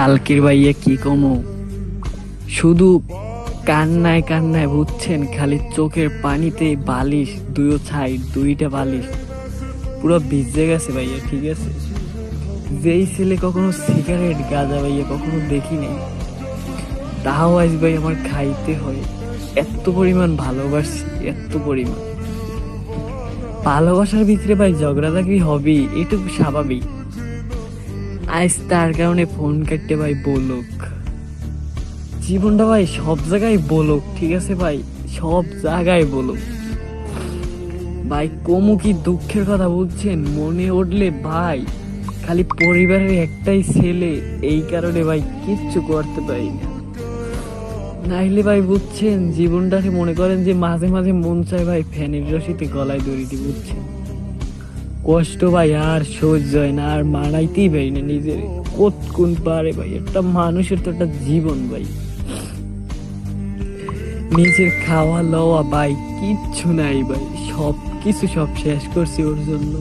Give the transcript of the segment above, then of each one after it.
কালকের ভাইয়া কি কমো, শুধু কান্নায় কান্নায় বুঝছেন, খালি চোখের পানিতে বালিশ দুটো সাইড দুইটা বালিশ পুরো ভিজে গেছে ভাইয়া। ঠিক আছে, যেই ছেলে কখনো সিগারেট গাঁজা ভাইয়া কখনো দেখি নাই, তাও আজ ভাই আমার খাইতে হয়। এত পরিমাণ ভালোবাসি, এত পরিমাণ ভালোবাসার ভিতরে ভাই ঝগড়াঝাগড়ি হবেই, এটুকু স্বাভাবিক। আজ তার কারণে ফোন কাটতে ভাই বলুক, জীবনটা ভাই সব জায়গায় বলুক। ঠিক আছে ভাই, সব জায়গায় বলুক ভাই। কমু কি দুঃখের কথা বুঝছেন, মনে উঠলে ভাই খালি পরিবারের একটাই ছেলে, এই কারণে ভাই কিচ্ছু করতে পারি না। নাইলে ভাই বুঝছেন, জীবনটাকে মনে করেন যে মাঝে মাঝে মন চায় ভাই ফ্যানের রশিতে গলায় দড়ি দিয়ে, বুঝছেন কষ্ট ভাই আর সহ্য হয় না, আর মানাইতেই পারি না নিজের। কোন পারে ভাই, একটা মানুষের তো একটা জীবন ভাই, নিজের খাওয়া লওয়া ভাই কিচ্ছু নাই ভাই, সব কিছু সব শেষ করছি ওর জন্য।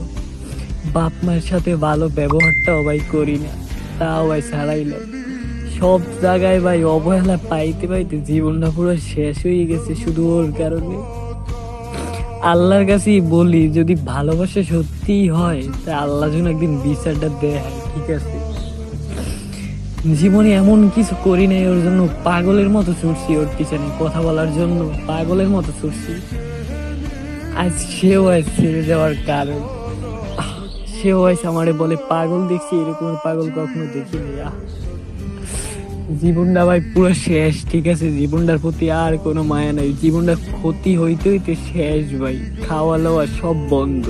বাপ মায়ের সাথে ভালো ব্যবহারটাও ভাই করি না, তাও ভাই ছাড়াইলাম। সব জায়গায় ভাই অবহেলা পাইতে পাইতে জীবনটা পুরো শেষ হয়ে গেছে শুধু ওর কারণে। আল্লাহর কাছেই বলি, যদি ভালোবাসা সত্যিই হয় তা আল্লাহ যেন একদিন বিচারটা দেয়। ঠিক আছে, জীবনে এমন কিছু করি নাই ওর জন্য, পাগলের মতো ছুটছি ওর পিছনে কথা বলার জন্য, পাগলের মতো ছুটছি। আজ সেও আজ ছেড়ে যাওয়ার কারণ, সেও আজ আমারে বলে পাগল দেখছি, এরকম পাগল কখনো দেখিনি। জীবনটা ভাই পুরো শেষ। ঠিক আছে, জীবনটার প্রতি আর কোনো মায়া নাই, জীবনটা ক্ষতি হইতে হইতে শেষ ভাই, খাওয়া দাওয়া সব বন্ধ।